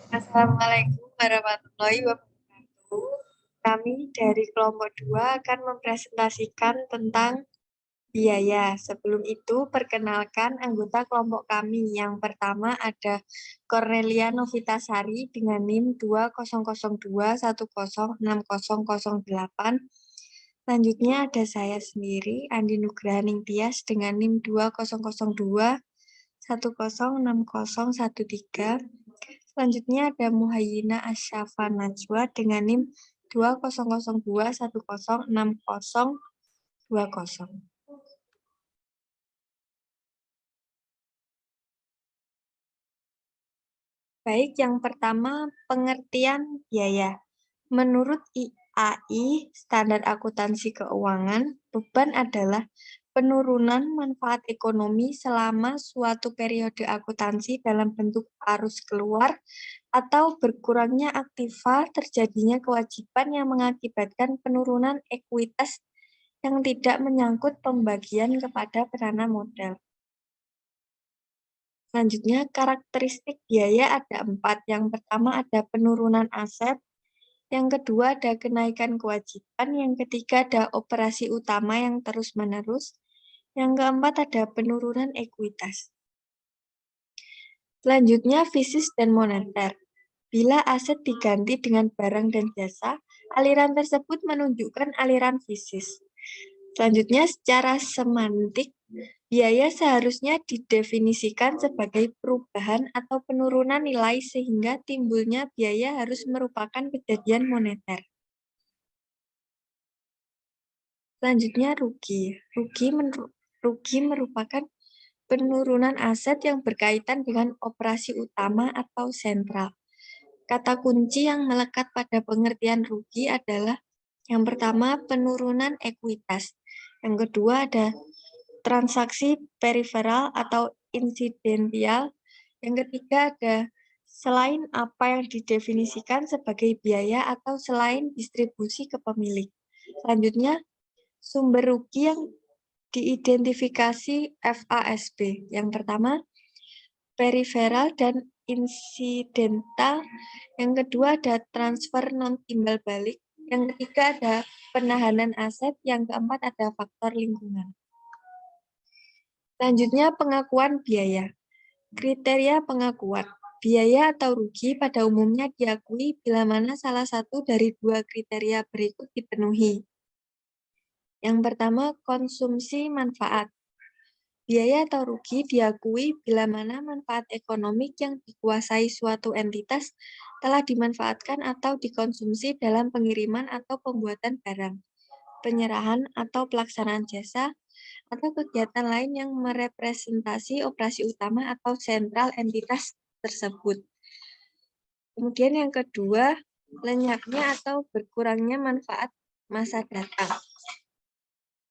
Assalamualaikum warahmatullahi wabarakatuh. Kami dari kelompok 2 akan mempresentasikan tentang biaya. Sebelum itu, perkenalkan anggota kelompok kami. Yang pertama ada Cornelia Novitasari dengan NIM 200210606008. Selanjutnya ada saya sendiri, Andi Nugrahaning Tias dengan NIM 200210606013. Selanjutnya ada Muhayyina Asyafa Najwa dengan NIM 2002106020. Baik, yang pertama pengertian biaya. Menurut IAI, Standar Akuntansi Keuangan, beban adalah penurunan manfaat ekonomi selama suatu periode akuntansi dalam bentuk arus keluar atau berkurangnya aktiva terjadinya kewajiban yang mengakibatkan penurunan ekuitas yang tidak menyangkut pembagian kepada penanam modal. Selanjutnya, karakteristik biaya ada 4. Yang pertama ada penurunan aset, yang kedua ada kenaikan kewajiban, yang ketiga ada operasi utama yang terus-menerus, yang keempat ada penurunan ekuitas. Selanjutnya, fisis dan moneter. Bila aset diganti dengan barang dan jasa, aliran tersebut menunjukkan aliran fisis. Selanjutnya, secara semantik, biaya seharusnya didefinisikan sebagai perubahan atau penurunan nilai sehingga timbulnya biaya harus merupakan kejadian moneter. Selanjutnya, rugi. Rugi merupakan penurunan aset yang berkaitan dengan operasi utama atau sentral. Kata kunci yang melekat pada pengertian rugi adalah yang pertama penurunan ekuitas, yang kedua ada transaksi periferal atau insidental, yang ketiga ada selain apa yang didefinisikan sebagai biaya atau selain distribusi ke pemilik. Selanjutnya, sumber rugi yang diidentifikasi FASB. Yang pertama, periferal dan insidental. Yang kedua ada transfer non-timbal balik. Yang ketiga ada penahanan aset. Yang keempat ada faktor lingkungan. Selanjutnya pengakuan biaya. Kriteria pengakuan. Biaya atau rugi pada umumnya diakui bila mana salah satu dari dua kriteria berikut dipenuhi. Yang pertama, konsumsi manfaat. Biaya atau rugi diakui bila mana manfaat ekonomik yang dikuasai suatu entitas telah dimanfaatkan atau dikonsumsi dalam pengiriman atau pembuatan barang, penyerahan atau pelaksanaan jasa, atau kegiatan lain yang merepresentasi operasi utama atau sentral entitas tersebut. Kemudian yang kedua, lenyapnya atau berkurangnya manfaat masa datang.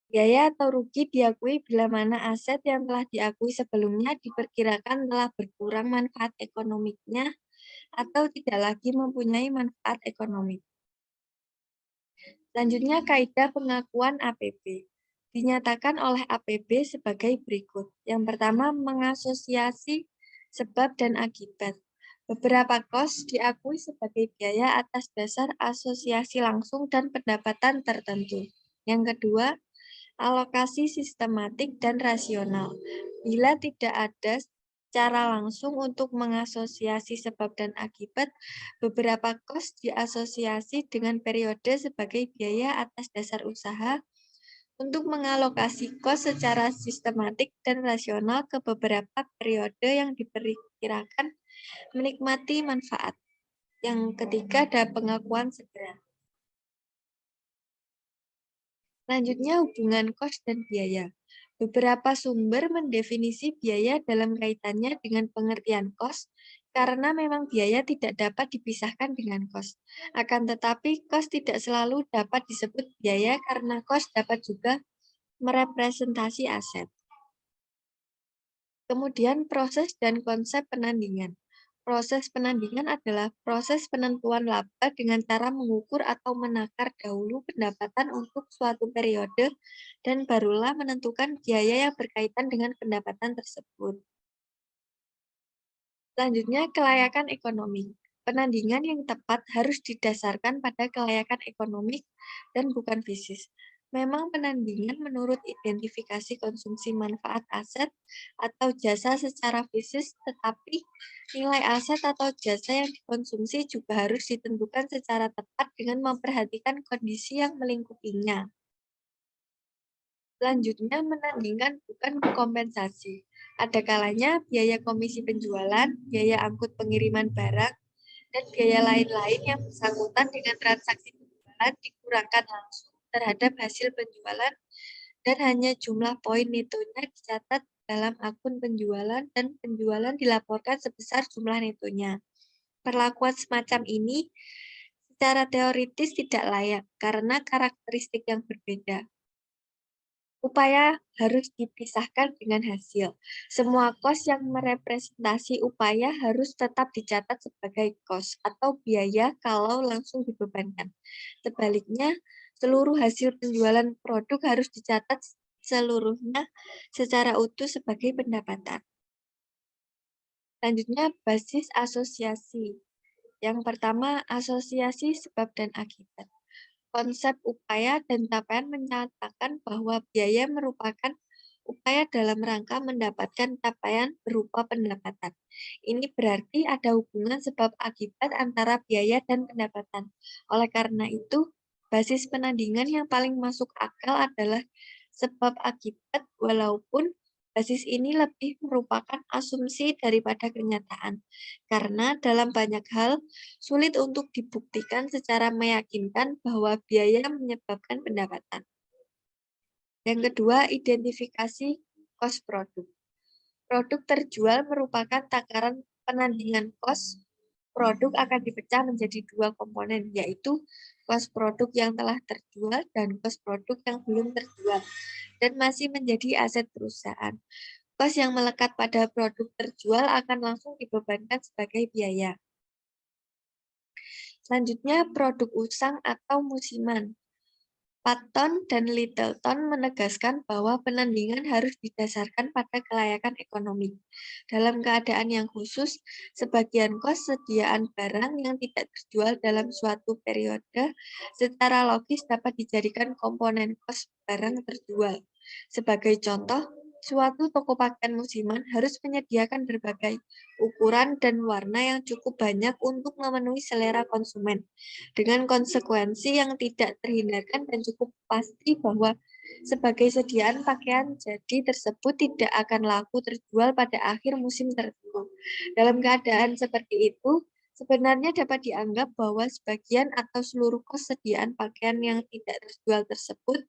Biaya atau rugi diakui bila mana aset yang telah diakui sebelumnya diperkirakan telah berkurang manfaat ekonomiknya atau tidak lagi mempunyai manfaat ekonomi. Selanjutnya, kaidah pengakuan APB. Dinyatakan oleh APB sebagai berikut. Yang pertama, mengasosiasi sebab dan akibat. Beberapa kos diakui sebagai biaya atas dasar asosiasi langsung dan pendapatan tertentu. Yang kedua, alokasi sistematik dan rasional. Bila tidak ada cara langsung untuk mengasosiasi sebab dan akibat, beberapa kos diasosiasi dengan periode sebagai biaya atas dasar usaha untuk mengalokasi kos secara sistematik dan rasional ke beberapa periode yang diperkirakan menikmati manfaat. Yang ketiga ada pengakuan segera. Selanjutnya, hubungan kos dan biaya. Beberapa sumber mendefinisi biaya dalam kaitannya dengan pengertian kos, karena memang biaya tidak dapat dipisahkan dengan kos. Akan tetapi, kos tidak selalu dapat disebut biaya karena kos dapat juga merepresentasi aset. Kemudian, proses dan konsep penandingan. Proses penandingan adalah proses penentuan laba dengan cara mengukur atau menakar dahulu pendapatan untuk suatu periode dan barulah menentukan biaya yang berkaitan dengan pendapatan tersebut. Selanjutnya, kelayakan ekonomi. Penandingan yang tepat harus didasarkan pada kelayakan ekonomik dan bukan fisik. Memang penandingan menurut identifikasi konsumsi manfaat aset atau jasa secara fisik, tetapi nilai aset atau jasa yang dikonsumsi juga harus ditentukan secara tepat dengan memperhatikan kondisi yang melingkupinya. Selanjutnya, menandingkan bukan kompensasi. Ada kalanya biaya komisi penjualan, biaya angkut pengiriman barang, dan biaya lain-lain yang bersangkutan dengan transaksi penjualan dikurangkan langsung terhadap hasil penjualan dan hanya jumlah poin netonya dicatat dalam akun penjualan dan penjualan dilaporkan sebesar jumlah netonya. Perlakuan semacam ini secara teoritis tidak layak karena karakteristik yang berbeda. Upaya harus dipisahkan dengan hasil. Semua kos yang merepresentasi upaya harus tetap dicatat sebagai kos atau biaya kalau langsung dibebankan. Sebaliknya, seluruh hasil penjualan produk harus dicatat seluruhnya secara utuh sebagai pendapatan. Selanjutnya, basis asosiasi. Yang pertama, asosiasi sebab dan akibat. Konsep upaya dan capaian menyatakan bahwa biaya merupakan upaya dalam rangka mendapatkan capaian berupa pendapatan. Ini berarti ada hubungan sebab akibat antara biaya dan pendapatan. Oleh karena itu, basis penandingan yang paling masuk akal adalah sebab akibat, walaupun basis ini lebih merupakan asumsi daripada kenyataan. Karena dalam banyak hal, sulit untuk dibuktikan secara meyakinkan bahwa biaya menyebabkan pendapatan. Yang kedua, identifikasi kos produk. Produk terjual merupakan takaran penandingan kos. Produk akan dipecah menjadi dua komponen, yaitu kos produk yang telah terjual dan kos produk yang belum terjual dan masih menjadi aset perusahaan. Kos yang melekat pada produk terjual akan langsung dibebankan sebagai biaya. Selanjutnya, produk usang atau musiman. Patton dan Littleton menegaskan bahwa penandingan harus didasarkan pada kelayakan ekonomi. Dalam keadaan yang khusus, sebagian kos sediaan barang yang tidak terjual dalam suatu periode secara logis dapat dijadikan komponen kos barang terjual. Sebagai contoh, suatu toko pakaian musiman harus menyediakan berbagai ukuran dan warna yang cukup banyak untuk memenuhi selera konsumen, dengan konsekuensi yang tidak terhindarkan dan cukup pasti bahwa sebagai sediaan pakaian jadi tersebut tidak akan laku terjual pada akhir musim tertentu. Dalam keadaan seperti itu, sebenarnya dapat dianggap bahwa sebagian atau seluruh kos sediaan pakaian yang tidak terjual tersebut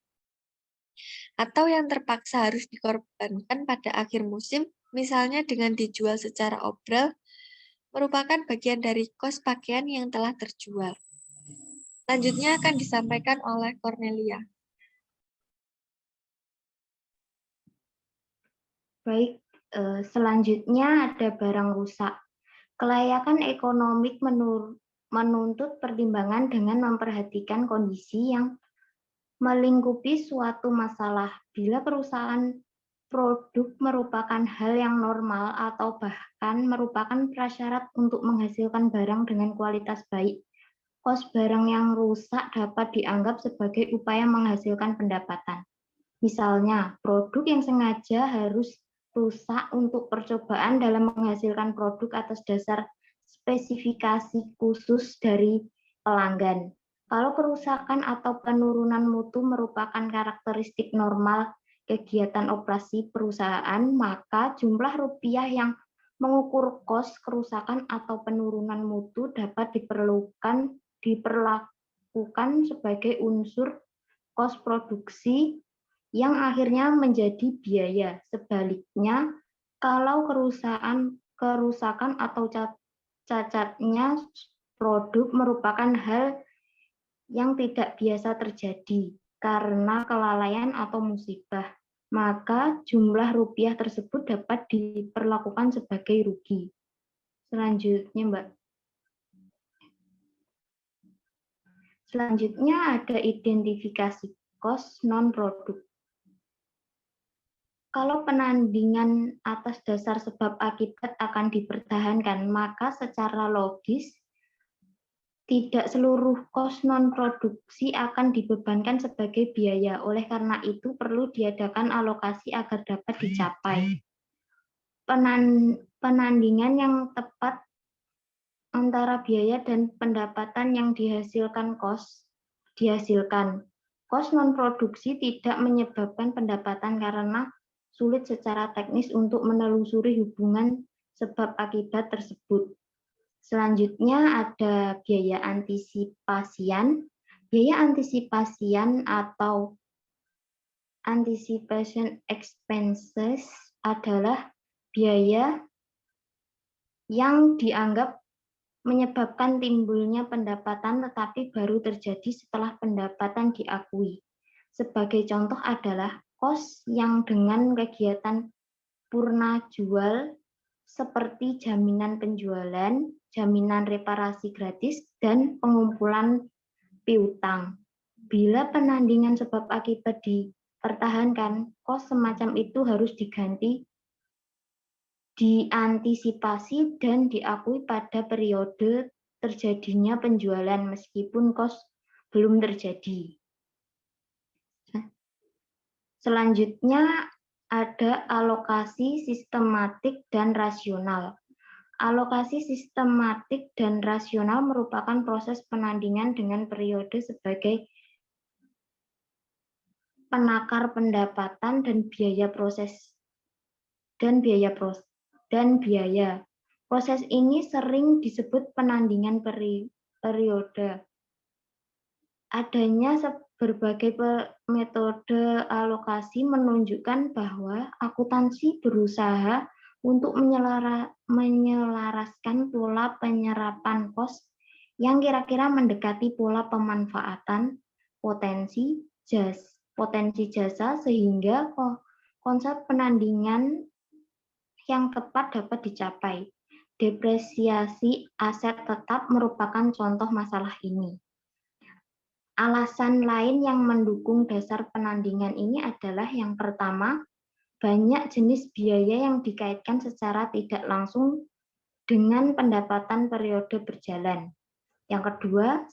atau yang terpaksa harus dikorbankan pada akhir musim, misalnya dengan dijual secara obral, merupakan bagian dari kos pakaian yang telah terjual. Selanjutnya akan disampaikan oleh Cornelia. Baik, selanjutnya ada barang rusak. Kelayakan ekonomik menuntut pertimbangan dengan memperhatikan kondisi yang melingkupi suatu masalah. Bila perusahaan produk merupakan hal yang normal atau bahkan merupakan prasyarat untuk menghasilkan barang dengan kualitas baik, kos barang yang rusak dapat dianggap sebagai upaya menghasilkan pendapatan. Misalnya, produk yang sengaja harus rusak untuk percobaan dalam menghasilkan produk atas dasar spesifikasi khusus dari pelanggan. Kalau kerusakan atau penurunan mutu merupakan karakteristik normal kegiatan operasi perusahaan, maka jumlah rupiah yang mengukur kos kerusakan atau penurunan mutu dapat diperlakukan sebagai unsur kos produksi yang akhirnya menjadi biaya. Sebaliknya, kalau kerusakan atau cacatnya produk merupakan hal yang tidak biasa terjadi karena kelalaian atau musibah, maka jumlah rupiah tersebut dapat diperlakukan sebagai rugi. Selanjutnya, Mbak. Selanjutnya ada identifikasi kos non-produk. Kalau penandingan atas dasar sebab akibat akan dipertahankan, maka secara logis Tidak seluruh kos non-produksi akan dibebankan sebagai biaya. Oleh karena itu, perlu diadakan alokasi agar dapat dicapai. Penandingan yang tepat antara biaya dan pendapatan yang dihasilkan. Kos non-produksi tidak menyebabkan pendapatan karena sulit secara teknis untuk menelusuri hubungan sebab akibat tersebut. Selanjutnya ada biaya antisipasian. Biaya antisipasian atau anticipation expenses adalah biaya yang dianggap menyebabkan timbulnya pendapatan tetapi baru terjadi setelah pendapatan diakui. Sebagai contoh adalah kos yang dengan kegiatan purna jual seperti jaminan penjualan, jaminan reparasi gratis, dan pengumpulan piutang. Bila penandingan sebab akibat dipertahankan, kos semacam itu harus diantisipasi dan diakui pada periode terjadinya penjualan meskipun kos belum terjadi. Selanjutnya ada alokasi sistematik dan rasional. Alokasi sistematik dan rasional merupakan proses penandingan dengan periode sebagai penakar pendapatan dan biaya. Proses ini sering disebut penandingan periode. Adanya berbagai metode alokasi menunjukkan bahwa akuntansi berusaha untuk menyelaraskan pola penyerapan kos yang kira-kira mendekati pola pemanfaatan potensi jasa sehingga konsep penandingan yang tepat dapat dicapai. Depresiasi aset tetap merupakan contoh masalah ini. Alasan lain yang mendukung dasar penandingan ini adalah yang pertama, banyak jenis biaya yang dikaitkan secara tidak langsung dengan pendapatan periode berjalan. Yang kedua,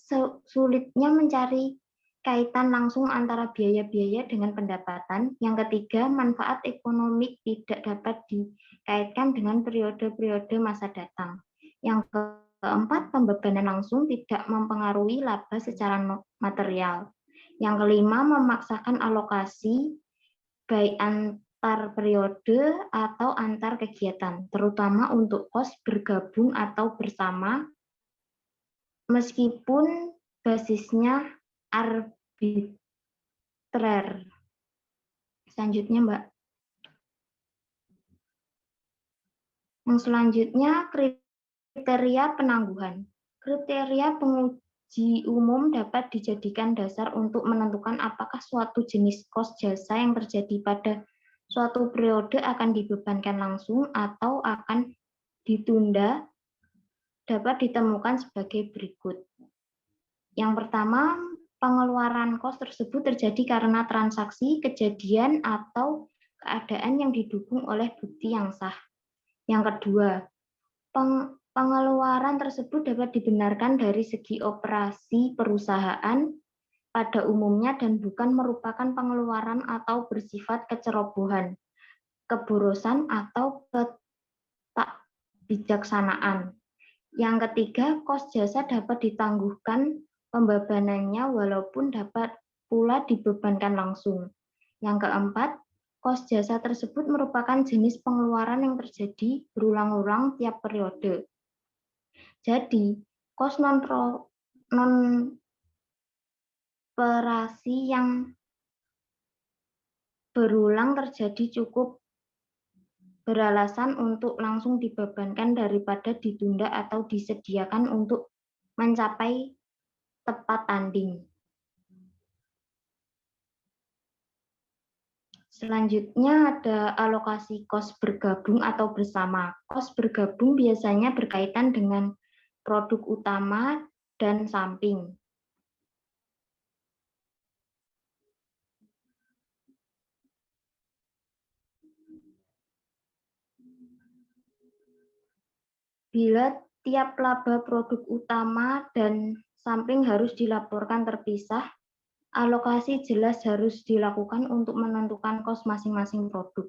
sulitnya mencari kaitan langsung antara biaya-biaya dengan pendapatan. Yang ketiga, manfaat ekonomi tidak dapat dikaitkan dengan periode-periode masa datang. Yang keempat, pembebanan langsung tidak mempengaruhi laba secara material. Yang kelima, memaksakan alokasi baik antar periode atau antar kegiatan, terutama untuk kos bergabung atau bersama, meskipun basisnya arbitrer. Selanjutnya, Mbak. Yang selanjutnya, kriteria penangguhan. Kriteria penguji umum dapat dijadikan dasar untuk menentukan apakah suatu jenis kos jasa yang terjadi pada suatu periode akan dibebankan langsung atau akan ditunda. Dapat ditemukan sebagai berikut. Yang pertama, pengeluaran kos tersebut terjadi karena transaksi, kejadian, atau keadaan yang didukung oleh bukti yang sah. Yang kedua, pengeluaran tersebut dapat dibenarkan dari segi operasi perusahaan pada umumnya dan bukan merupakan pengeluaran atau bersifat kecerobohan, keborosan, atau ketidakbijaksanaan. Yang ketiga, kos jasa dapat ditangguhkan pembebanannya walaupun dapat pula dibebankan langsung. Yang keempat, kos jasa tersebut merupakan jenis pengeluaran yang terjadi berulang-ulang tiap periode. Jadi, kos non-operasi yang berulang terjadi cukup beralasan untuk langsung dibebankan daripada ditunda atau disediakan untuk mencapai tepat tanding. Selanjutnya ada alokasi kos bergabung atau bersama. Kos bergabung biasanya berkaitan dengan produk utama dan samping. Bila Tiap laba produk utama dan sampling harus dilaporkan terpisah. Alokasi jelas harus dilakukan untuk menentukan kos masing-masing produk.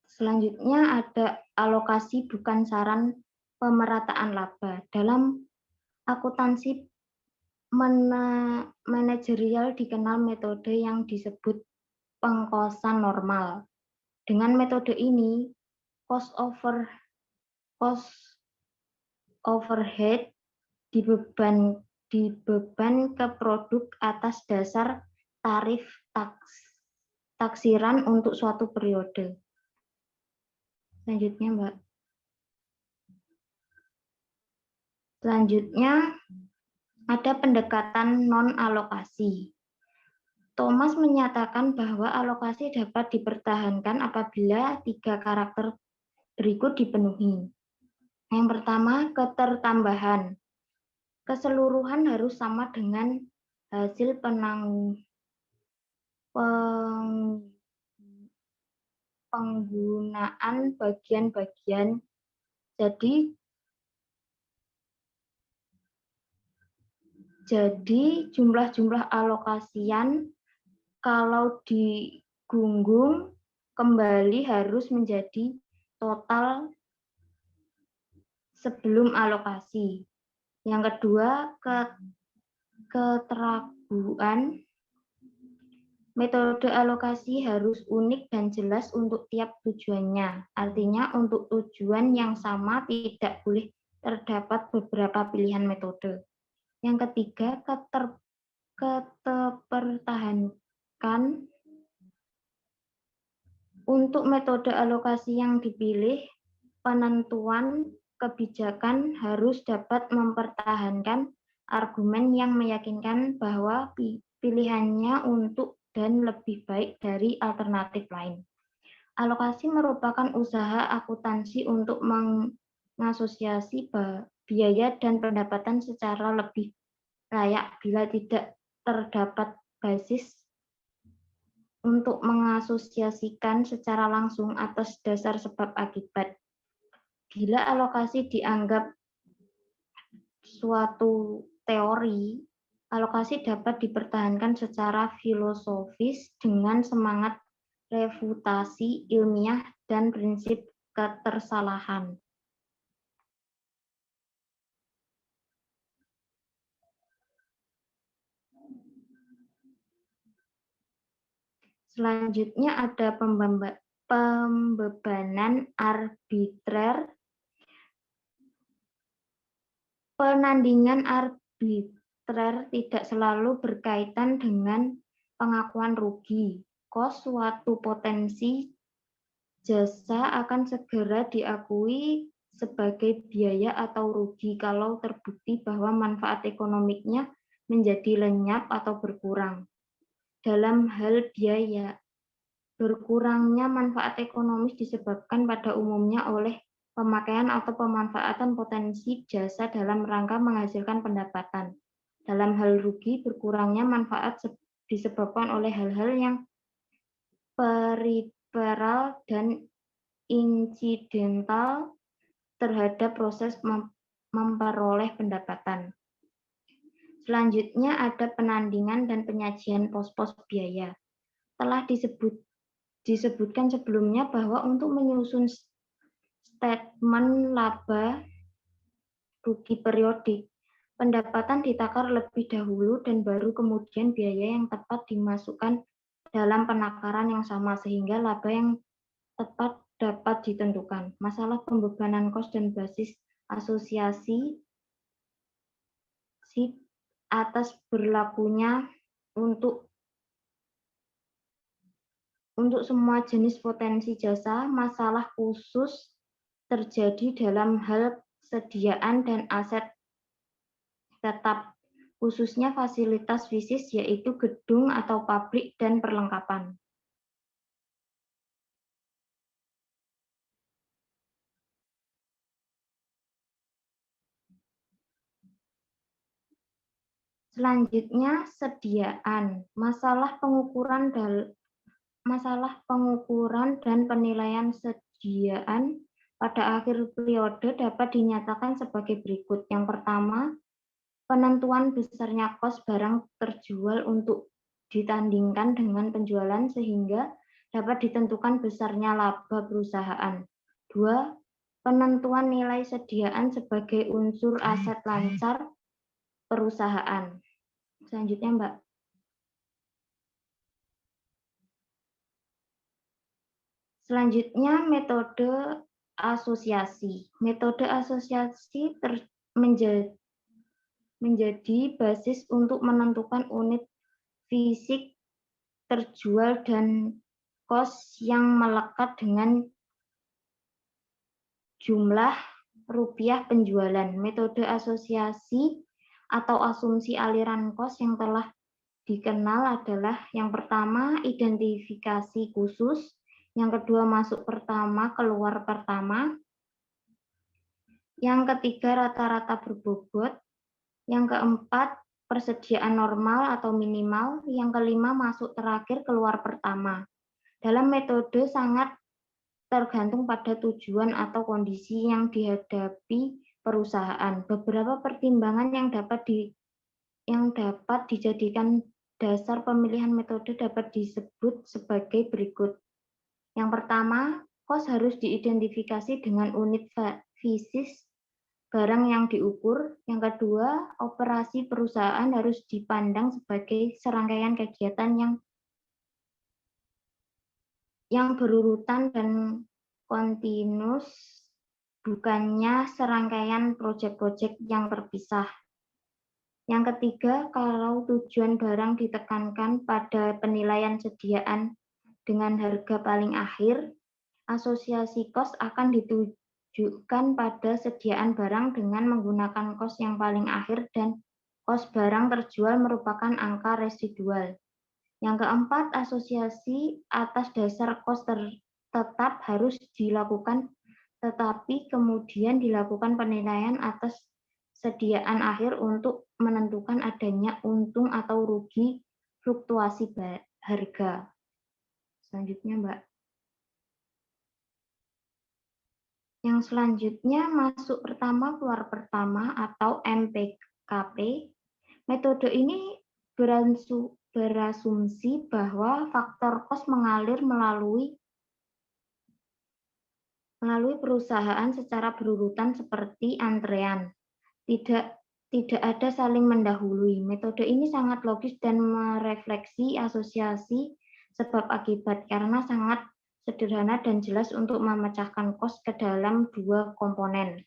Selanjutnya ada alokasi bukan saran pemerataan laba. Dalam akuntansi manajerial dikenal metode yang disebut pengkosan normal. Dengan metode ini, cost overhead dibeban ke produk atas dasar tarif taksiran untuk suatu periode. Selanjutnya, Mbak. Selanjutnya ada pendekatan non-alokasi. Thomas menyatakan bahwa alokasi dapat dipertahankan apabila 3 karakter berikut dipenuhi. Yang pertama, ketertambahan. Keseluruhan harus sama dengan hasil penggunaan bagian-bagian. Jadi jumlah-jumlah alokasian kalau digunggung kembali harus menjadi total sebelum alokasi. Yang kedua, keteraguan. Metode alokasi harus unik dan jelas untuk tiap tujuannya. Artinya untuk tujuan yang sama tidak boleh terdapat beberapa pilihan metode. Yang ketiga, keterpertahankan. Untuk metode alokasi yang dipilih, penentuan kebijakan harus dapat mempertahankan argumen yang meyakinkan bahwa pilihannya untuk dan lebih baik dari alternatif lain. Alokasi merupakan usaha akuntansi untuk mengasosiasi biaya dan pendapatan secara lebih layak bila tidak terdapat basis untuk mengasosiasikan secara langsung atas dasar sebab akibat. Bila alokasi dianggap suatu teori, alokasi dapat dipertahankan secara filosofis dengan semangat refutasi ilmiah dan prinsip ketersalahan. Selanjutnya ada pembebanan arbitrer. Penandingan arbitrer tidak selalu berkaitan dengan pengakuan rugi. Kos suatu potensi jasa akan segera diakui sebagai biaya atau rugi kalau terbukti bahwa manfaat ekonomiknya menjadi lenyap atau berkurang. Dalam hal biaya, berkurangnya manfaat ekonomis disebabkan pada umumnya oleh pemakaian atau pemanfaatan potensi jasa dalam rangka menghasilkan pendapatan. Dalam hal rugi, berkurangnya manfaat disebabkan oleh hal-hal yang periferal dan insidental terhadap proses memperoleh pendapatan. Selanjutnya ada penandingan dan penyajian pos-pos biaya. Telah disebutkan sebelumnya bahwa untuk menyusun statement laba rugi periodik, pendapatan ditakar lebih dahulu dan baru kemudian biaya yang tepat dimasukkan dalam penakaran yang sama sehingga laba yang tepat dapat ditentukan. Masalah pembebanan kos dan basis asosiasi atas berlakunya untuk semua jenis potensi jasa, masalah khusus terjadi dalam hal sediaan dan aset tetap, khususnya fasilitas fisik yaitu gedung atau pabrik dan perlengkapan. Selanjutnya, sediaan. Masalah pengukuran dan penilaian sediaan pada akhir periode dapat dinyatakan sebagai berikut. Yang pertama, penentuan besarnya kos barang terjual untuk ditandingkan dengan penjualan sehingga dapat ditentukan besarnya laba perusahaan. 2. Penentuan nilai sediaan sebagai unsur aset lancar perusahaan. Selanjutnya, Mbak. Selanjutnya, metode asosiasi. Metode asosiasi menjadi basis untuk menentukan unit fisik terjual dan kos yang melekat dengan jumlah rupiah penjualan. Metode asosiasi atau asumsi aliran kos yang telah dikenal adalah yang pertama identifikasi khusus, yang kedua masuk pertama, keluar pertama, yang ketiga rata-rata berbobot, yang keempat persediaan normal atau minimal, yang kelima masuk terakhir, keluar pertama. Dalam metode sangat tergantung pada tujuan atau kondisi yang dihadapi perusahaan. Beberapa pertimbangan yang dapat dijadikan dasar pemilihan metode dapat disebut sebagai berikut. Yang pertama, kos harus diidentifikasi dengan unit fisis barang yang diukur. Yang kedua, operasi perusahaan harus dipandang sebagai serangkaian kegiatan yang berurutan dan kontinus, bukannya serangkaian proyek-proyek yang terpisah. Yang ketiga, kalau tujuan barang ditekankan pada penilaian sediaan dengan harga paling akhir, asosiasi kos akan ditujukan pada sediaan barang dengan menggunakan kos yang paling akhir dan kos barang terjual merupakan angka residual. Yang keempat, asosiasi atas dasar kos tetap harus dilakukan, tetapi kemudian dilakukan penilaian atas sediaan akhir untuk menentukan adanya untung atau rugi fluktuasi harga. Selanjutnya, Mbak. Yang selanjutnya masuk pertama, keluar pertama atau MPKP. Metode ini berasumsi bahwa faktor kos mengalir melalui perusahaan secara berurutan seperti antrean. Tidak ada saling mendahului. Metode ini sangat logis dan merefleksi asosiasi sebab akibat karena sangat sederhana dan jelas untuk memecahkan kos ke dalam dua komponen,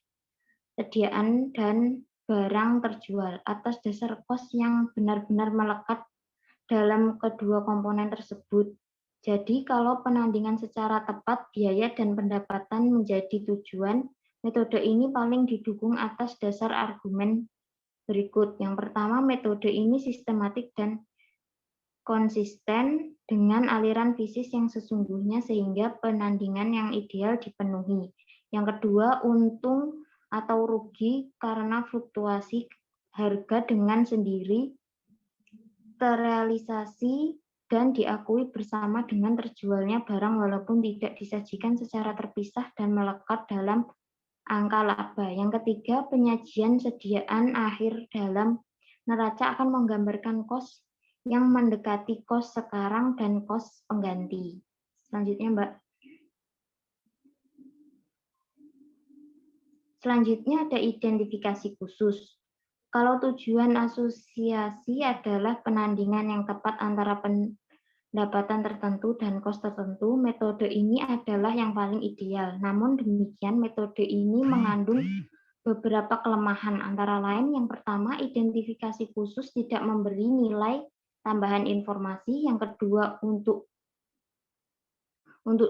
sediaan dan barang terjual, atas dasar kos yang benar-benar melekat dalam kedua komponen tersebut. Jadi kalau penandingan secara tepat biaya dan pendapatan menjadi tujuan, metode ini paling didukung atas dasar argumen berikut. Yang pertama, metode ini sistematik dan konsisten dengan aliran fisis yang sesungguhnya sehingga penandingan yang ideal dipenuhi. Yang kedua, untung atau rugi karena fluktuasi harga dengan sendiri terrealisasi dan diakui bersama dengan terjualnya barang walaupun tidak disajikan secara terpisah dan melekat dalam angka laba. Yang ketiga, penyajian sediaan akhir dalam neraca akan menggambarkan kos yang mendekati kos sekarang dan kos pengganti. Selanjutnya, Mbak. Selanjutnya ada identifikasi khusus. Kalau tujuan asosiasi adalah penandingan yang tepat antara pendapatan tertentu dan kos tertentu, metode ini adalah yang paling ideal. Namun demikian, metode ini mengandung beberapa kelemahan, antara lain yang pertama, identifikasi khusus tidak memberi nilai tambahan informasi. Yang kedua, untuk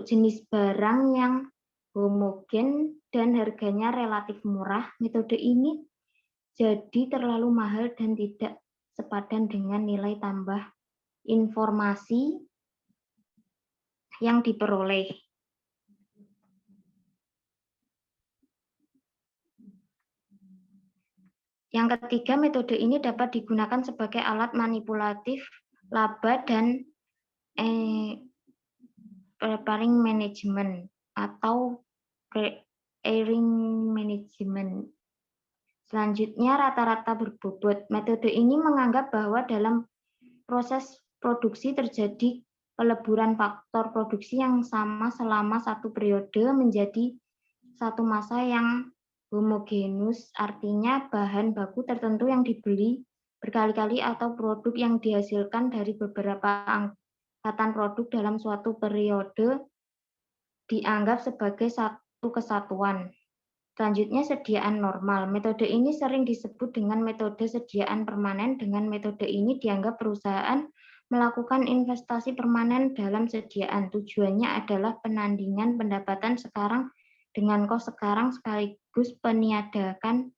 jenis barang yang homogen dan harganya relatif murah, metode ini jadi terlalu mahal dan tidak sepadan dengan nilai tambah informasi yang diperoleh. Yang ketiga, metode ini dapat digunakan sebagai alat manipulatif laba dan preparing management atau airing management. Selanjutnya, rata-rata berbobot. Metode ini menganggap bahwa dalam proses produksi terjadi peleburan faktor produksi yang sama selama satu periode menjadi satu massa yang homogenus, artinya bahan baku tertentu yang dibeli berkali-kali atau produk yang dihasilkan dari beberapa angkatan produk dalam suatu periode dianggap sebagai satu kesatuan. Selanjutnya, sediaan normal. Metode ini sering disebut dengan metode sediaan permanen. Dengan metode ini dianggap perusahaan melakukan investasi permanen dalam sediaan. Tujuannya adalah penandingan pendapatan sekarang dengan kos sekarang sekaligus peniadakan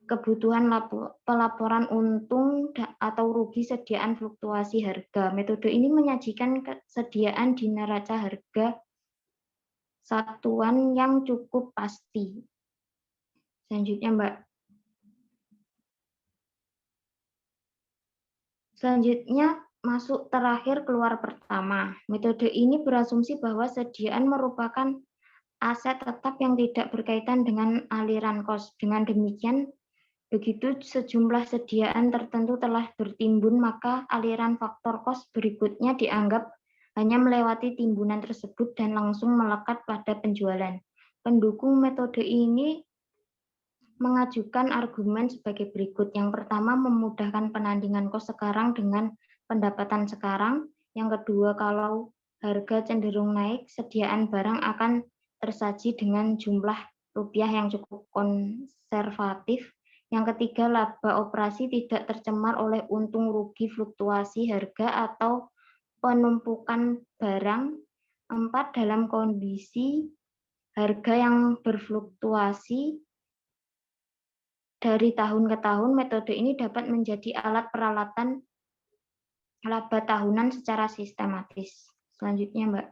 kebutuhan pelaporan untung atau rugi sediaan fluktuasi harga. Metode ini menyajikan kesediaan di neraca harga satuan yang cukup pasti. Selanjutnya, Mbak. Selanjutnya, masuk terakhir keluar pertama. Metode ini berasumsi bahwa sediaan merupakan aset tetap yang tidak berkaitan dengan aliran kos. Dengan demikian, begitu sejumlah sediaan tertentu telah bertimbun, maka aliran faktor kos berikutnya dianggap hanya melewati timbunan tersebut dan langsung melekat pada penjualan. Pendukung metode ini mengajukan argumen sebagai berikut. Yang pertama, memudahkan penandingan kos sekarang dengan pendapatan sekarang. Yang kedua, kalau harga cenderung naik, sediaan barang akan tersaji dengan jumlah rupiah yang cukup konservatif. Yang ketiga, laba operasi tidak tercemar oleh untung rugi fluktuasi harga atau penumpukan barang. 4. Dalam kondisi harga yang berfluktuasi dari tahun ke tahun, metode ini dapat menjadi alat peralatan laba tahunan secara sistematis. Selanjutnya, Mbak.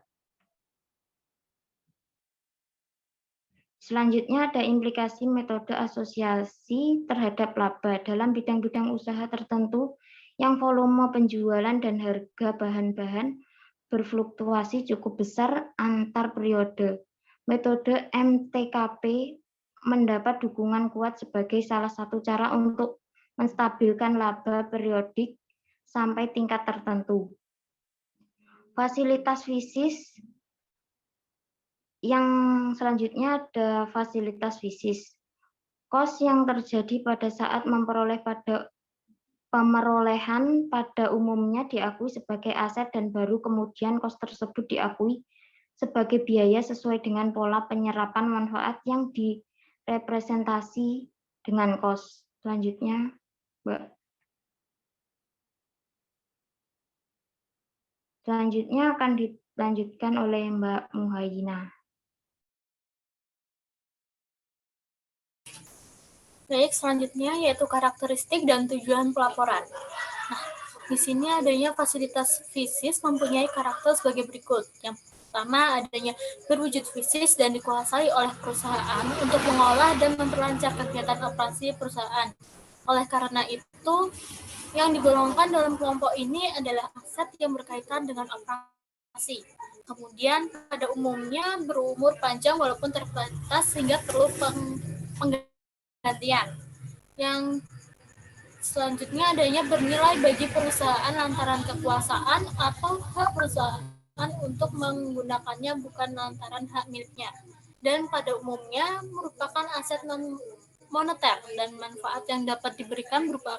Selanjutnya ada implikasi metode asosiasi terhadap laba dalam bidang-bidang usaha tertentu yang volume penjualan dan harga bahan-bahan berfluktuasi cukup besar antar periode. Metode MTKP mendapat dukungan kuat sebagai salah satu cara untuk menstabilkan laba periodik sampai tingkat tertentu. Fasilitas fisis. Yang selanjutnya ada fasilitas fisis. Kos yang terjadi pada saat pemerolehan pada umumnya diakui sebagai aset dan baru kemudian kos tersebut diakui sebagai biaya sesuai dengan pola penyerapan manfaat yang direpresentasi dengan kos. Selanjutnya, Mbak. Selanjutnya akan dilanjutkan oleh Mbak Muhayyina. Baik, selanjutnya yaitu karakteristik dan tujuan pelaporan. Nah, di sini adanya fasilitas fisis mempunyai karakter sebagai berikut. Yang pertama, adanya berwujud fisis dan dikuasai oleh perusahaan untuk mengolah dan memperlancar kegiatan operasi perusahaan. Oleh karena itu, yang digolongkan dalam kelompok ini adalah aset yang berkaitan dengan operasi. Kemudian, pada umumnya berumur panjang walaupun terbatas sehingga perlu penggantian. Yang selanjutnya adanya bernilai bagi perusahaan lantaran kekuasaan atau hak perusahaan untuk menggunakannya bukan lantaran hak miliknya. Dan pada umumnya merupakan aset non-moneter dan manfaat yang dapat diberikan berupa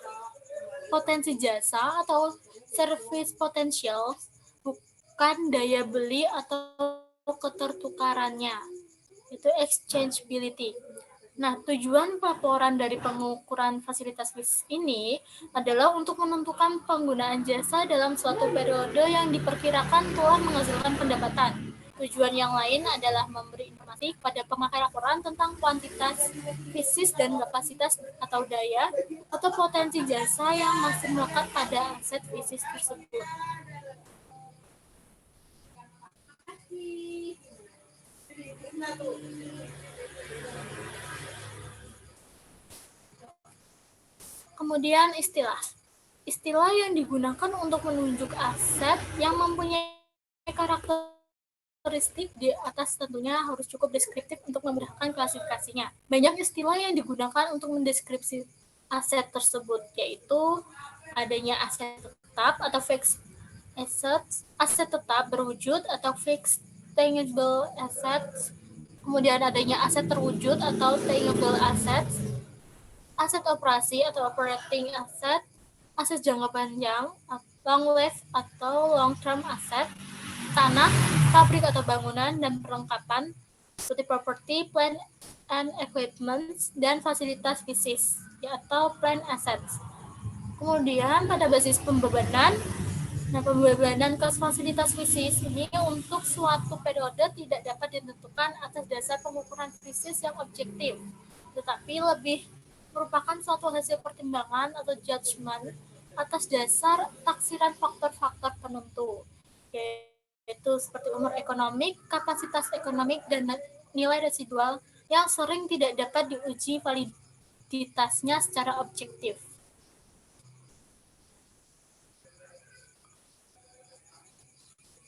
potensi jasa atau service potential, bukan daya beli atau ketertukarannya. Itu exchangeability. Nah, tujuan pelaporan dari pengukuran fasilitas fisis ini adalah untuk menentukan penggunaan jasa dalam suatu periode yang diperkirakan telah menghasilkan pendapatan. Tujuan yang lain adalah memberi informasi kepada pemakai laporan tentang kuantitas fisis dan kapasitas atau daya atau potensi jasa yang masih melekat pada aset fisis tersebut. Kemudian istilah. Istilah yang digunakan untuk menunjuk aset yang mempunyai karakter karakteristik di atas tentunya harus cukup deskriptif untuk memudahkan klasifikasinya. Banyak istilah yang digunakan untuk mendeskripsi aset tersebut, yaitu adanya aset tetap atau fixed assets, aset tetap berwujud atau fixed tangible assets, kemudian adanya aset terwujud atau tangible assets, aset operasi atau operating asset, aset jangka panjang, long life atau long term asset, tanah, pabrik atau bangunan, dan perlengkapan seperti property, plant and equipment, dan fasilitas fisik atau plant assets. Kemudian pada basis pembebanan, pembebanan kos fasilitas fisik ini untuk suatu periode tidak dapat ditentukan atas dasar pengukuran fisik yang objektif, tetapi lebih merupakan suatu hasil pertimbangan atau judgement atas dasar taksiran faktor-faktor penentu, yaitu seperti umur ekonomik, kapasitas ekonomik, dan nilai residual yang sering tidak dapat diuji validitasnya secara objektif.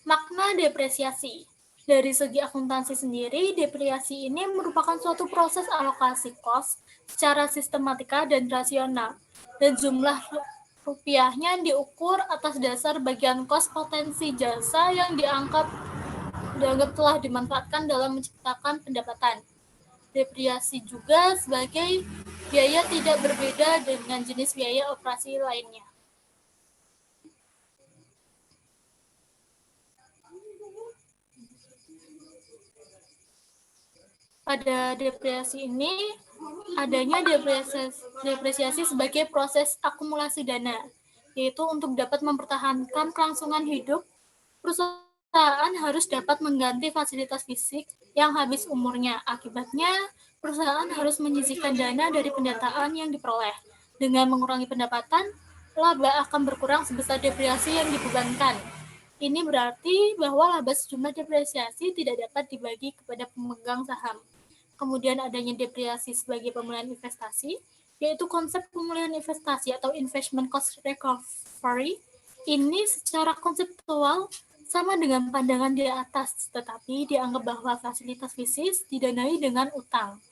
Makna depresiasi. Dari segi akuntansi sendiri, depresiasi ini merupakan suatu proses alokasi kos secara sistematika dan rasional, dan jumlah rupiahnya diukur atas dasar bagian kos potensi jasa yang dianggap telah dimanfaatkan dalam menciptakan pendapatan. Depresiasi juga sebagai biaya tidak berbeda dengan jenis biaya operasi lainnya. Pada depresiasi ini, adanya depresiasi sebagai proses akumulasi dana, yaitu untuk dapat mempertahankan kelangsungan hidup, perusahaan harus dapat mengganti fasilitas fisik yang habis umurnya. Akibatnya, perusahaan harus menyisihkan dana dari pendataan yang diperoleh. Dengan mengurangi pendapatan, laba akan berkurang sebesar depresiasi yang dibebankan. Ini berarti bahwa laba sejumlah depresiasi tidak dapat dibagi kepada pemegang saham. Kemudian adanya depresiasi sebagai pemulihan investasi, yaitu konsep pemulihan investasi atau investment cost recovery. Ini secara konseptual sama dengan pandangan di atas, tetapi dianggap bahwa fasilitas fisik didanai dengan utang.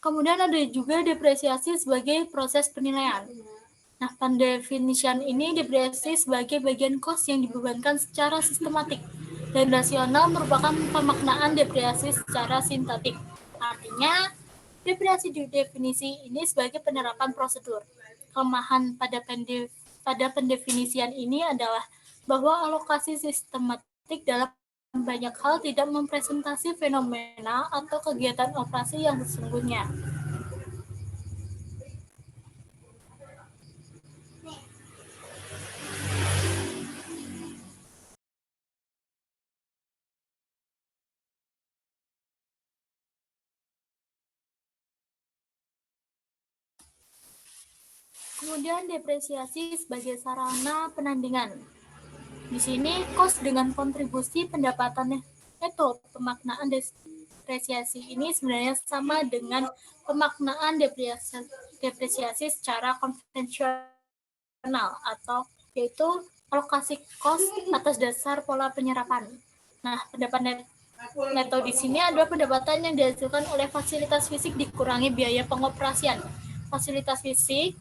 Kemudian ada juga depresiasi sebagai proses penilaian. Nah, pendefinisian ini depresiasi sebagai bagian kos yang dibebankan secara sistematik, dan rasional merupakan pemaknaan depresiasi secara sintetik. Artinya, depresiasi di definisi ini sebagai penerapan prosedur. Kelemahan pada pendefinisian ini adalah bahwa alokasi sistematik dalam banyak hal tidak mempresentasi fenomena atau kegiatan operasi yang sesungguhnya. Kemudian depresiasi sebagai sarana penandingan. Di sini kos dengan kontribusi pendapatan neto. Pemaknaan depresiasi ini sebenarnya sama dengan pemaknaan depresiasi secara konvensional, atau yaitu alokasi kos atas dasar pola penyerapan. Nah, pendapatan neto di sini adalah pendapatan yang dihasilkan oleh fasilitas fisik dikurangi biaya pengoperasian fasilitas fisik.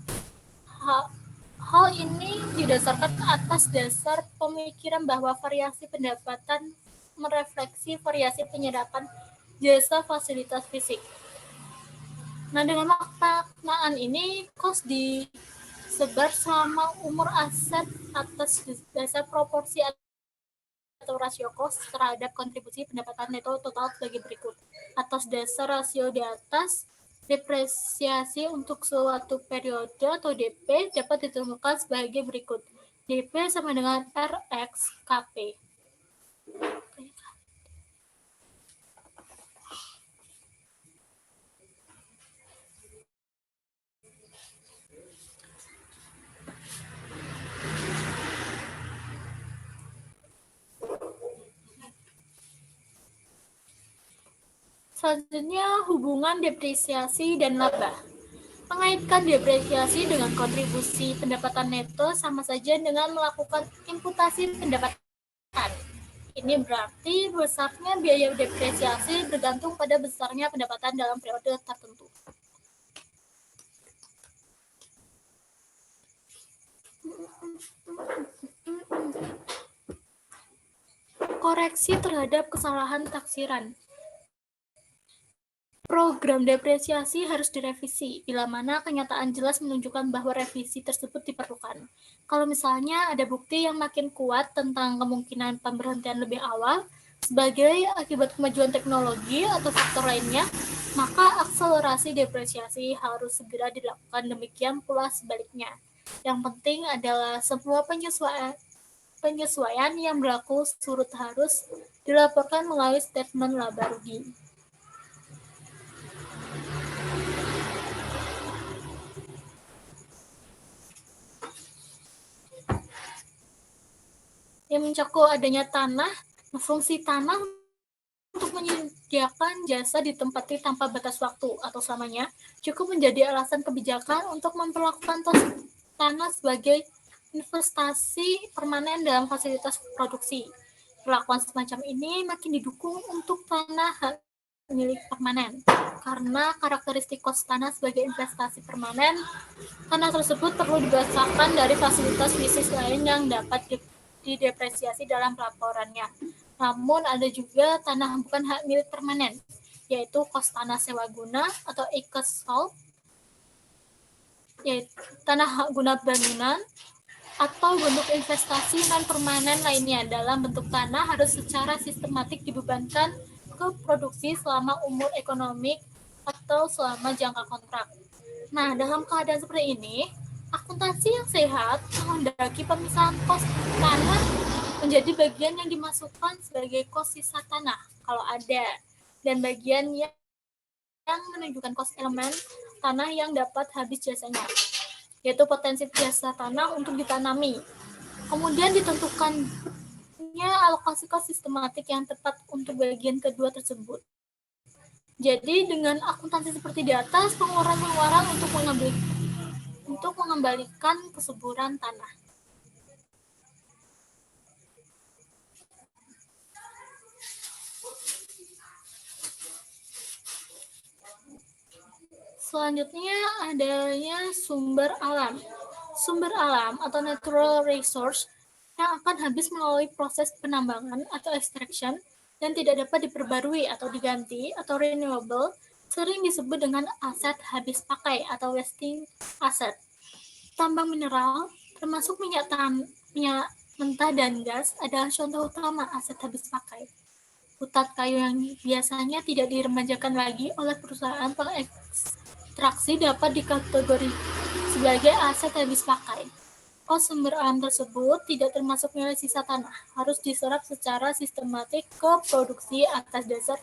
Hal ini didasarkan atas dasar pemikiran bahwa variasi pendapatan merefleksi variasi penyerapan jasa fasilitas fisik. Nah, dengan maknaan ini, kos disebar selama umur aset atas dasar proporsi atau rasio kos terhadap kontribusi pendapatan neto total sebagai berikut. Atas dasar rasio di atas, depresiasi untuk suatu periode atau DP dapat ditemukan sebagai berikut. DP sama dengan RX KP. Selanjutnya, hubungan depresiasi dan laba. Mengaitkan depresiasi dengan kontribusi pendapatan neto sama saja dengan melakukan imputasi pendapatan. Ini berarti besarnya biaya depresiasi bergantung pada besarnya pendapatan dalam periode tertentu. Koreksi terhadap kesalahan taksiran. Program depresiasi harus direvisi bila mana kenyataan jelas menunjukkan bahwa revisi tersebut diperlukan. Kalau misalnya ada bukti yang makin kuat tentang kemungkinan pemberhentian lebih awal sebagai akibat kemajuan teknologi atau faktor lainnya, maka akselerasi depresiasi harus segera dilakukan, demikian pula sebaliknya. Yang penting adalah semua penyesuaian yang berlaku surut harus dilaporkan melalui statement laba rugi. Yang mencakup adanya tanah, fungsi tanah untuk menyediakan jasa ditempati tanpa batas waktu atau selamanya cukup menjadi alasan kebijakan untuk memperlakukan tanah sebagai investasi permanen dalam fasilitas produksi. Perlakuan semacam ini makin didukung untuk tanah hak milik permanen. Karena karakteristik kos tanah sebagai investasi permanen, tanah tersebut perlu dibasahkan dari fasilitas bisnis lain yang dapat didepresiasi dalam laporannya. Namun ada juga tanah bukan hak milik permanen, yaitu kos tanah sewa guna atau IKSOL, yaitu tanah hak guna bangunan, atau bentuk investasi non-permanen lainnya. Dalam bentuk tanah harus secara sistematik dibebankan ke produksi selama umur ekonomik atau selama jangka kontrak. Nah, dalam keadaan seperti ini, akuntansi yang sehat menghendaki pemisahan kos tanah menjadi bagian yang dimasukkan sebagai kos sisa tanah kalau ada, dan bagian yang menunjukkan kos elemen tanah yang dapat habis jasanya, yaitu potensi jasa tanah untuk ditanami. Kemudian ditentukannya alokasi kos sistematik yang tepat untuk bagian kedua tersebut. Jadi dengan akuntansi seperti di atas, pengeluaran untuk mengembalikan kesuburan tanah. Selanjutnya adanya sumber alam. Sumber alam atau natural resource yang akan habis melalui proses penambangan atau extraction dan tidak dapat diperbarui atau diganti atau renewable, sering disebut dengan aset habis pakai atau wasting asset. Tambang mineral, termasuk minyak mentah dan gas, adalah contoh utama aset habis pakai. Putat kayu yang biasanya tidak diremajakan lagi oleh perusahaan pengekstraksi dapat dikategori sebagai aset habis pakai. Kos sumber alam tersebut tidak termasuk nilai sisa tanah, harus diserap secara sistematik ke produksi atas dasar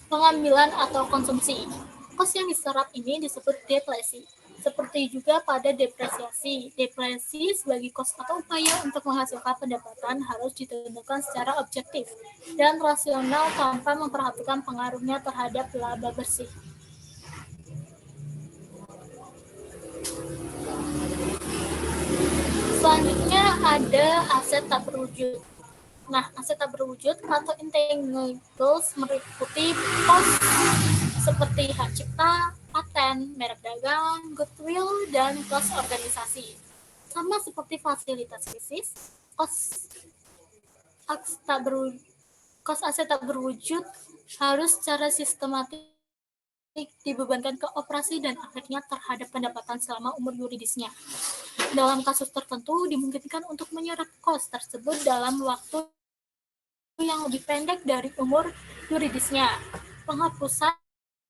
pengambilan atau konsumsi. Kos yang diserap ini disebut depresi. Seperti juga pada depresiasi. Depresi sebagai kos atau upaya untuk menghasilkan pendapatan harus ditentukan secara objektif dan rasional tanpa memperhatikan pengaruhnya terhadap laba bersih. Selanjutnya ada aset tak berwujud. Nah, aset tak berwujud atau intangibles meliputi kos seperti hak cipta, paten, merek dagang, goodwill, dan kos organisasi. Sama seperti fasilitas bisnis, kos aset tak berwujud harus secara sistematik dibebankan ke operasi dan akhirnya terhadap pendapatan selama umur yuridisnya. Dalam kasus tertentu, dimungkinkan untuk menyerap kos tersebut dalam waktu yang lebih pendek dari umur yuridisnya. Penghapusan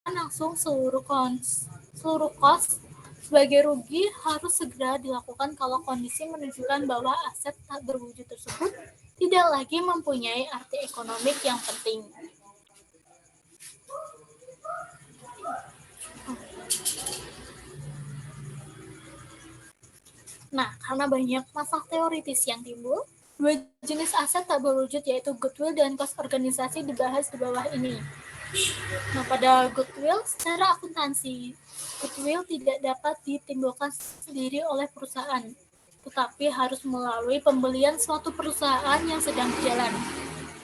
langsung seluruh kos sebagai rugi harus segera dilakukan kalau kondisi menunjukkan bahwa aset tak berwujud tersebut tidak lagi mempunyai arti ekonomik yang penting. Nah, karena banyak masalah teoritis yang timbul, dua jenis aset tak berwujud yaitu goodwill dan kos organisasi dibahas di bawah ini. Nah, pada goodwill, secara akuntansi, goodwill tidak dapat ditimbulkan sendiri oleh perusahaan, tetapi harus melalui pembelian suatu perusahaan yang sedang berjalan.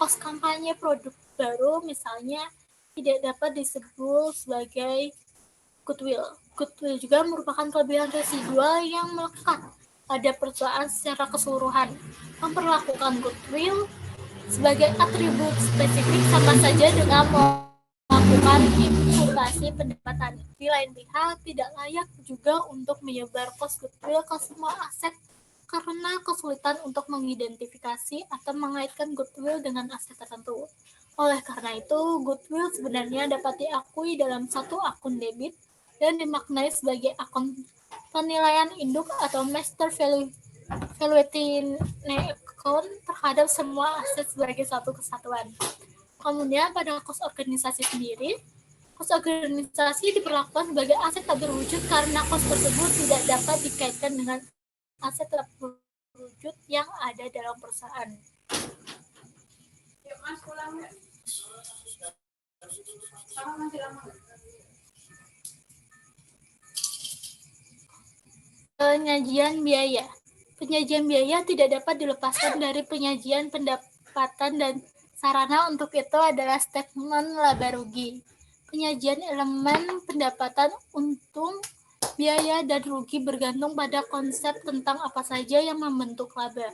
kos kampanye produk baru misalnya tidak dapat disebut sebagai goodwill. Goodwill juga merupakan kelebihan residual yang melekat pada perusahaan secara keseluruhan. Memperlakukan goodwill sebagai atribut spesifik sama saja dengan melakukan imputasi pendapatan. Di lain pihak, tidak layak juga untuk menyebar kos goodwill ke semua aset karena kesulitan untuk mengidentifikasi atau mengaitkan goodwill dengan aset tertentu. Oleh karena itu, goodwill sebenarnya dapat diakui dalam satu akun debit dan dimaknai sebagai akun penilaian induk atau master valuation account terhadap semua aset sebagai satu kesatuan. Kemudian pada kos organisasi sendiri, kos organisasi diperlakukan sebagai aset tak berwujud karena kos tersebut tidak dapat dikaitkan dengan aset tak berwujud yang ada dalam perusahaan. Penyajian biaya. Penyajian biaya tidak dapat dilepaskan dari penyajian pendapatan dan sarana untuk itu adalah statement laba rugi. Penyajian elemen pendapatan, untung, biaya, dan rugi bergantung pada konsep tentang apa saja yang membentuk laba.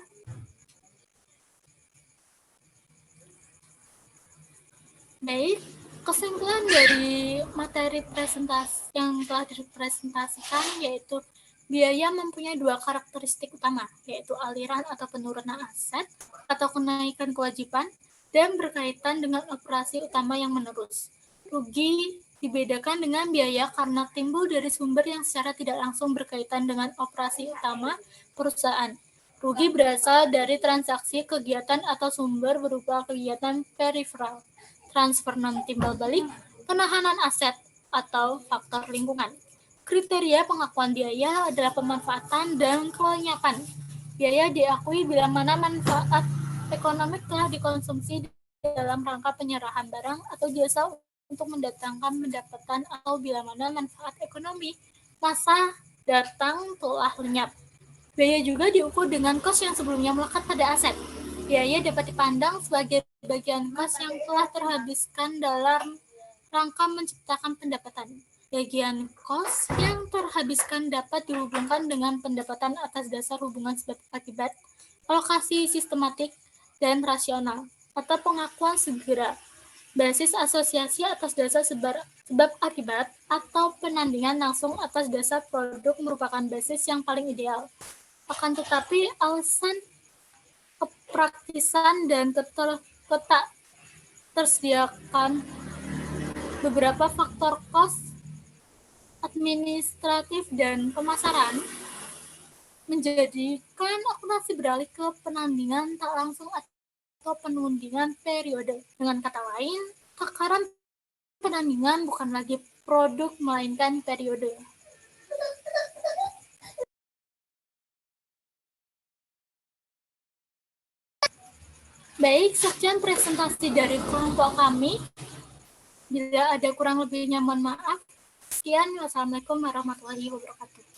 Baik, kesimpulan dari materi presentasi yang telah dipresentasikan yaitu biaya mempunyai dua karakteristik utama, yaitu aliran atau penurunan aset atau kenaikan kewajiban, dan berkaitan dengan operasi utama yang menerus. Rugi dibedakan dengan biaya karena timbul dari sumber yang secara tidak langsung berkaitan dengan operasi utama perusahaan. Rugi berasal dari transaksi kegiatan atau sumber berupa kegiatan periferal, transfer non-timbal balik, penahanan aset, atau faktor lingkungan. Kriteria pengakuan biaya adalah pemanfaatan dan kelenyapan. Biaya diakui bila mana manfaat ekonomi telah dikonsumsi dalam rangka penyerahan barang atau jasa untuk mendatangkan pendapatan atau bila mana manfaat ekonomi masa datang telah lenyap. Biaya juga diukur dengan kos yang sebelumnya melekat pada aset. Biaya dapat dipandang sebagai bagian kos yang telah terhabiskan dalam rangka menciptakan pendapatan. Bagian kos yang terhabiskan dapat dihubungkan dengan pendapatan atas dasar hubungan sebab akibat, alokasi sistematik dan rasional, atau pengakuan segera, basis asosiasi atas dasar sebab akibat, atau penandingan langsung atas dasar produk merupakan basis yang paling ideal. Akan tetapi, alasan kepraktisan dan tersediakan beberapa faktor kos administratif dan pemasaran menjadikan akuntansi beralih ke penandingan tak langsung atau penundingan periode. Dengan kata lain, takaran penandingan bukan lagi produk melainkan periode. Baik, sekian presentasi dari kelompok kami. Bila ada kurang lebihnya mohon maaf. Sekian, wassalamualaikum warahmatullahi wabarakatuh.